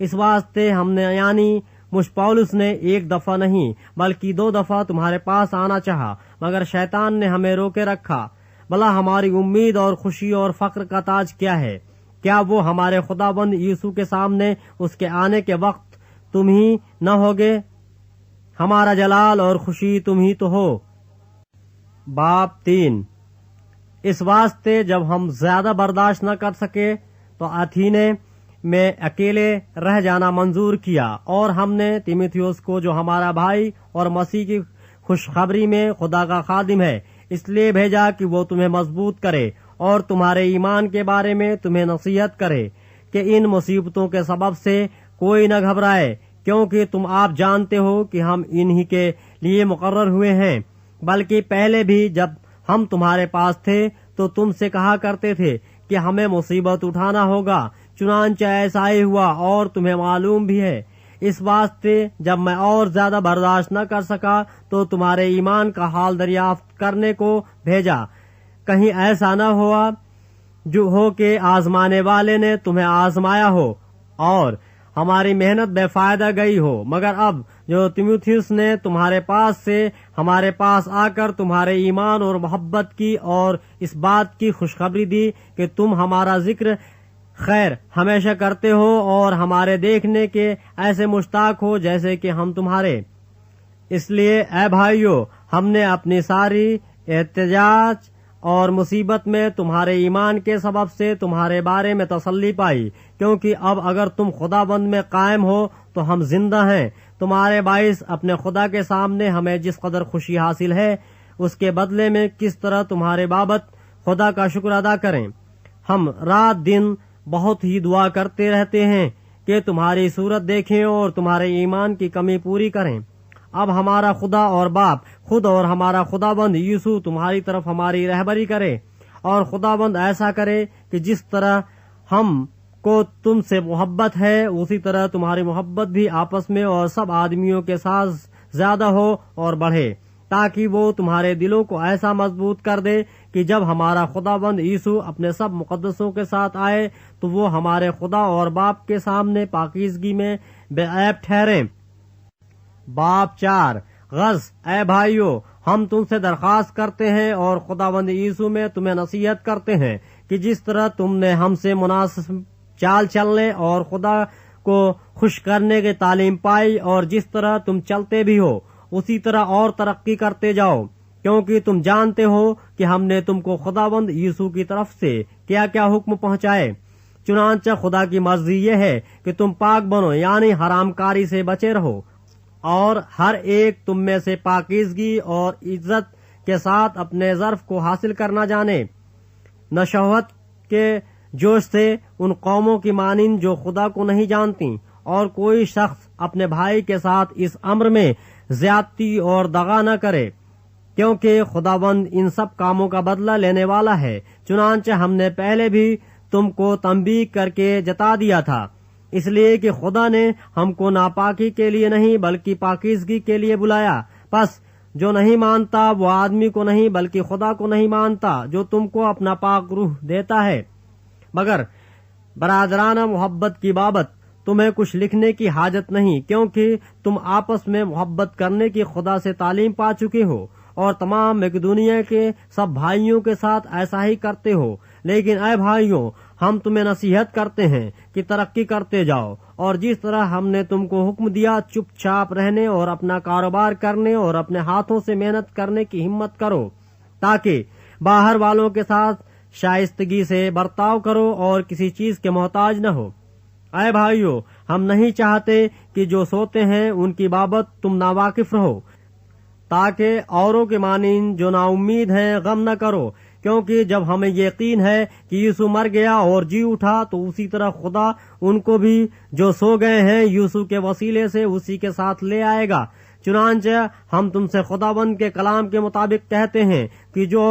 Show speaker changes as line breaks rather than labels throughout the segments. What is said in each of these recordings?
اس واسطے ہم نے یعنی مجھ پولس نے ایک دفعہ نہیں بلکہ 2 دفعہ تمہارے پاس آنا چاہا، مگر شیطان نے ہمیں روکے رکھا۔ بھلا ہماری امید اور خوشی اور فخر کا تاج کیا ہے؟ کیا وہ ہمارے خداوند یسوع کے سامنے اس کے آنے کے وقت تم ہی نہ ہوگے؟ ہمارا جلال اور خوشی تم ہی تو ہو۔ باب 3۔ اس واسطے جب ہم زیادہ برداشت نہ کر سکے تو اتھینے میں اکیلے رہ جانا منظور کیا، اور ہم نے تیموتھیوس کو جو ہمارا بھائی اور مسیح کی خوشخبری میں خدا کا خادم ہے اس لیے بھیجا کہ وہ تمہیں مضبوط کرے اور تمہارے ایمان کے بارے میں تمہیں نصیحت کرے کہ ان مصیبتوں کے سبب سے کوئی نہ گھبرائے، کیونکہ تم آپ جانتے ہو کہ ہم انہی کے لیے مقرر ہوئے ہیں۔ بلکہ پہلے بھی جب ہم تمہارے پاس تھے تو تم سے کہا کرتے تھے کہ ہمیں مصیبت اٹھانا ہوگا، چنانچہ ایسا ہی ہوا اور تمہیں معلوم بھی ہے۔ اس واسطے جب میں اور زیادہ برداشت نہ کر سکا تو تمہارے ایمان کا حال دریافت کرنے کو بھیجا، کہیں ایسا نہ ہوا جو ہو کہ آزمانے والے نے تمہیں آزمایا ہو اور ہماری محنت بے فائدہ گئی ہو، مگر اب جو تیموتھیوس نے تمہارے پاس سے ہمارے پاس آ کر تمہارے ایمان اور محبت کی اور اس بات کی خوشخبری دی کہ تم ہمارا ذکر خیر ہمیشہ کرتے ہو اور ہمارے دیکھنے کے ایسے مشتاق ہو جیسے کہ ہم تمہارے۔ اس لیے اے بھائیو، ہم نے اپنی ساری احتجاج اور مصیبت میں تمہارے ایمان کے سبب سے تمہارے بارے میں تسلی پائی، کیونکہ اب اگر تم خداوند میں قائم ہو تو ہم زندہ ہیں۔ تمہارے باعث اپنے خدا کے سامنے ہمیں جس قدر خوشی حاصل ہے اس کے بدلے میں کس طرح تمہارے بابت خدا کا شکر ادا کریں۔ ہم رات دن بہت ہی دعا کرتے رہتے ہیں کہ تمہاری صورت دیکھیں اور تمہارے ایمان کی کمی پوری کریں۔ اب ہمارا خدا اور باپ خود اور ہمارا خداوند یسوع تمہاری طرف ہماری رہبری کرے، اور خداوند ایسا کرے کہ جس طرح ہم کو تم سے محبت ہے اسی طرح تمہاری محبت بھی آپس میں اور سب آدمیوں کے ساتھ زیادہ ہو اور بڑھے، تاکہ وہ تمہارے دلوں کو ایسا مضبوط کر دے کہ جب ہمارا خداوند یسوع اپنے سب مقدسوں کے ساتھ آئے تو وہ ہمارے خدا اور باپ کے سامنے پاکیزگی میں بے عیب ٹھہریں۔ باب 4۔ غرض اے بھائیو، ہم تم سے درخواست کرتے ہیں اور خداوند یسوع میں تمہیں نصیحت کرتے ہیں کہ جس طرح تم نے ہم سے مناسب چال چلنے اور خدا کو خوش کرنے کی تعلیم پائی اور جس طرح تم چلتے بھی ہو اسی طرح اور ترقی کرتے جاؤ، کیونکہ تم جانتے ہو کہ ہم نے تم کو خداوند یسوع کی طرف سے کیا کیا حکم پہنچائے۔ چنانچہ خدا کی مرضی یہ ہے کہ تم پاک بنو، یعنی حرام کاری سے بچے رہو، اور ہر ایک تم میں سے پاکیزگی اور عزت کے ساتھ اپنے ظرف کو حاصل کرنا جانے، نہ شہوت کے جوش سے ان قوموں کی مانند جو خدا کو نہیں جانتی، اور کوئی شخص اپنے بھائی کے ساتھ اس امر میں زیادتی اور دغا نہ کرے، کیونکہ خداوند ان سب کاموں کا بدلہ لینے والا ہے۔ چنانچہ ہم نے پہلے بھی تم کو تنبیہ کر کے جتا دیا تھا، اس لیے کہ خدا نے ہم کو ناپاکی کے لیے نہیں بلکہ پاکیزگی کے لیے بلایا۔ پس جو نہیں مانتا وہ آدمی کو نہیں بلکہ خدا کو نہیں مانتا جو تم کو اپنا پاک روح دیتا ہے۔ مگر برادرانہ محبت کی بابت تمہیں کچھ لکھنے کی حاجت نہیں، کیونکہ تم آپس میں محبت کرنے کی خدا سے تعلیم پا چکے ہو اور تمام مقدونیہ کے سب بھائیوں کے ساتھ ایسا ہی کرتے ہو۔ لیکن اے بھائیوں، ہم تمہیں نصیحت کرتے ہیں کہ ترقی کرتے جاؤ، اور جس طرح ہم نے تم کو حکم دیا چپ چاپ رہنے اور اپنا کاروبار کرنے اور اپنے ہاتھوں سے محنت کرنے کی ہمت کرو، تاکہ باہر والوں کے ساتھ شائستگی سے برتاؤ کرو اور کسی چیز کے محتاج نہ ہو۔ اے بھائیو، ہم نہیں چاہتے کہ جو سوتے ہیں ان کی بابت تم ناواقف رہو، تاکہ اوروں کے مانند جو نا امید ہیں غم نہ کرو، کیونکہ جب ہمیں یقین ہے کہ یسوع مر گیا اور جی اٹھا تو اسی طرح خدا ان کو بھی جو سو گئے ہیں یسوع کے وسیلے سے اسی کے ساتھ لے آئے گا۔ چنانچہ ہم تم سے خداوند کے کلام کے مطابق کہتے ہیں کہ جو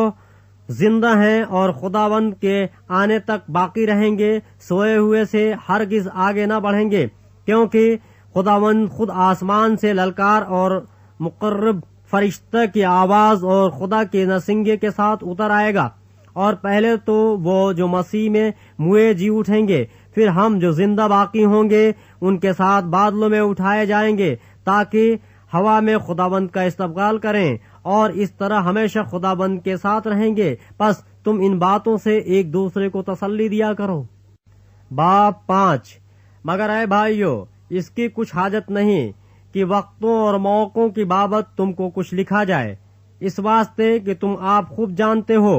زندہ ہیں اور خداوند کے آنے تک باقی رہیں گے سوئے ہوئے سے ہرگز آگے نہ بڑھیں گے، کیونکہ خداوند خود آسمان سے للکار اور مقرب فرشتہ کی آواز اور خدا کے نسنگے کے ساتھ اتر آئے گا، اور پہلے تو وہ جو مسیح میں موئے جی اٹھیں گے، پھر ہم جو زندہ باقی ہوں گے ان کے ساتھ بادلوں میں اٹھائے جائیں گے تاکہ ہوا میں خداوند کا استقبال کریں، اور اس طرح ہمیشہ خداوند کے ساتھ رہیں گے۔ پس تم ان باتوں سے ایک دوسرے کو تسلی دیا کرو۔ باب 5۔ مگر اے بھائیو، اس کی کچھ حاجت نہیں کہ وقتوں اور موقعوں کی بابت تم کو کچھ لکھا جائے، اس واسطے کہ تم آپ خوب جانتے ہو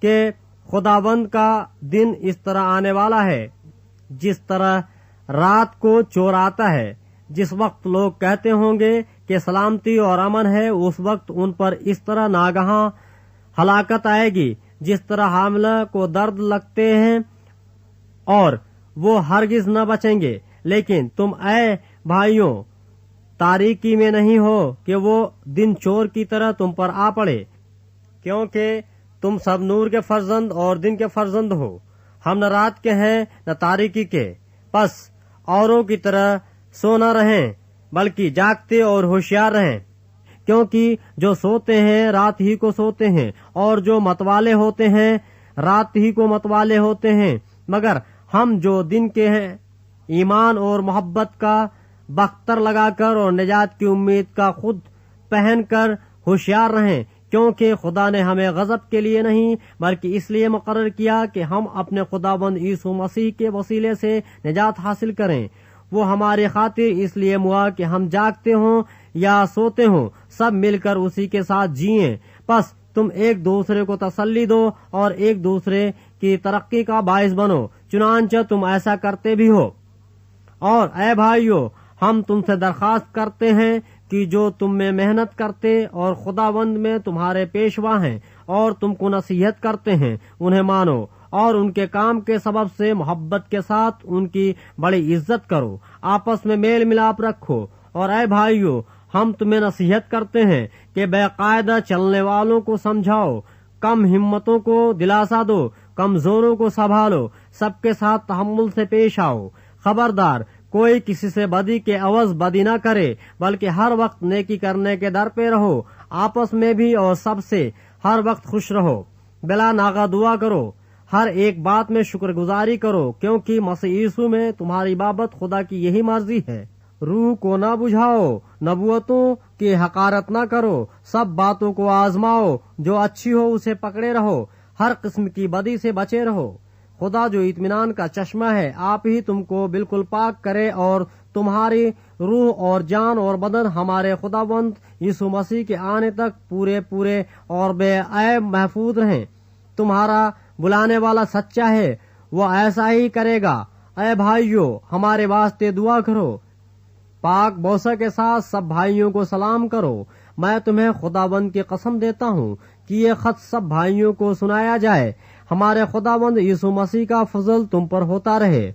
کہ خداوند کا دن اس طرح آنے والا ہے جس طرح رات کو چور آتا ہے۔ جس وقت لوگ کہتے ہوں گے کہ سلامتی اور امن ہے، اس وقت ان پر اس طرح ناگہاں ہلاکت آئے گی جس طرح حاملہ کو درد لگتے ہیں، اور وہ ہرگز نہ بچیں گے۔ لیکن تم اے بھائیوں تاریکی میں نہیں ہو کہ وہ دن چور کی طرح تم پر آ پڑے، کیونکہ تم سب نور کے فرزند اور دن کے فرزند ہو۔ ہم نہ رات کے ہیں نہ تاریکی کے، پس اوروں کی طرح سو نہ رہیں بلکہ جاگتے اور ہوشیار رہیں، کیونکہ جو سوتے ہیں رات ہی کو سوتے ہیں، اور جو متوالے ہوتے ہیں رات ہی کو متوالے ہوتے ہیں۔ مگر ہم جو دن کے ہیں ایمان اور محبت کا بختر لگا کر اور نجات کی امید کا خود پہن کر ہوشیار رہیں، کیونکہ خدا نے ہمیں غضب کے لیے نہیں بلکہ اس لیے مقرر کیا کہ ہم اپنے خداوند یسوع مسیح کے وسیلے سے نجات حاصل کریں۔ وہ ہماری خاطر اس لیے ہوا کہ ہم جاگتے ہوں یا سوتے ہوں سب مل کر اسی کے ساتھ جیئیں۔ پس تم ایک دوسرے کو تسلی دو اور ایک دوسرے کی ترقی کا باعث بنو، چنانچہ تم ایسا کرتے بھی ہو۔ اور اے بھائیو، ہم تم سے درخواست کرتے ہیں کہ جو تم میں محنت کرتے اور خداوند میں تمہارے پیشوا ہیں اور تم کو نصیحت کرتے ہیں انہیں مانو، اور ان کے کام کے سبب سے محبت کے ساتھ ان کی بڑی عزت کرو، آپس میں میل ملاپ رکھو۔ اور اے بھائیو، ہم تمہیں نصیحت کرتے ہیں کہ بے قاعدہ چلنے والوں کو سمجھاؤ، کم ہمتوں کو دلاسا دو، کمزوروں کو سنبھالو، سب کے ساتھ تحمل سے پیش آؤ۔ خبردار، کوئی کسی سے بدی کے عوض بدی نہ کرے بلکہ ہر وقت نیکی کرنے کے در پہ رہو، آپس میں بھی اور سب سے ہر وقت خوش رہو، بلا ناغہ دعا کرو، ہر ایک بات میں شکر گزاری کرو، کیونکہ مسیح یسوع میں تمہاری بابت خدا کی یہی مرضی ہے۔ روح کو نہ بجھاؤ، نبوتوں کی حقارت نہ کرو، سب باتوں کو آزماؤ، جو اچھی ہو اسے پکڑے رہو، ہر قسم کی بدی سے بچے رہو۔ خدا جو اطمینان کا چشمہ ہے آپ ہی تم کو بالکل پاک کرے، اور تمہاری روح اور جان اور بدن ہمارے خداوند یسوع مسیح کے آنے تک پورے اور بے عیب محفوظ رہیں۔ تمہارا بلانے والا سچا ہے، وہ ایسا ہی کرے گا۔ اے بھائیو، ہمارے واسطے دعا کرو۔ پاک بوسہ کے ساتھ سب بھائیوں کو سلام کرو۔ میں تمہیں خداوند کی قسم دیتا ہوں کہ یہ خط سب بھائیوں کو سنایا جائے۔ ہمارے خداوند یسوع مسیح کا فضل تم پر ہوتا رہے۔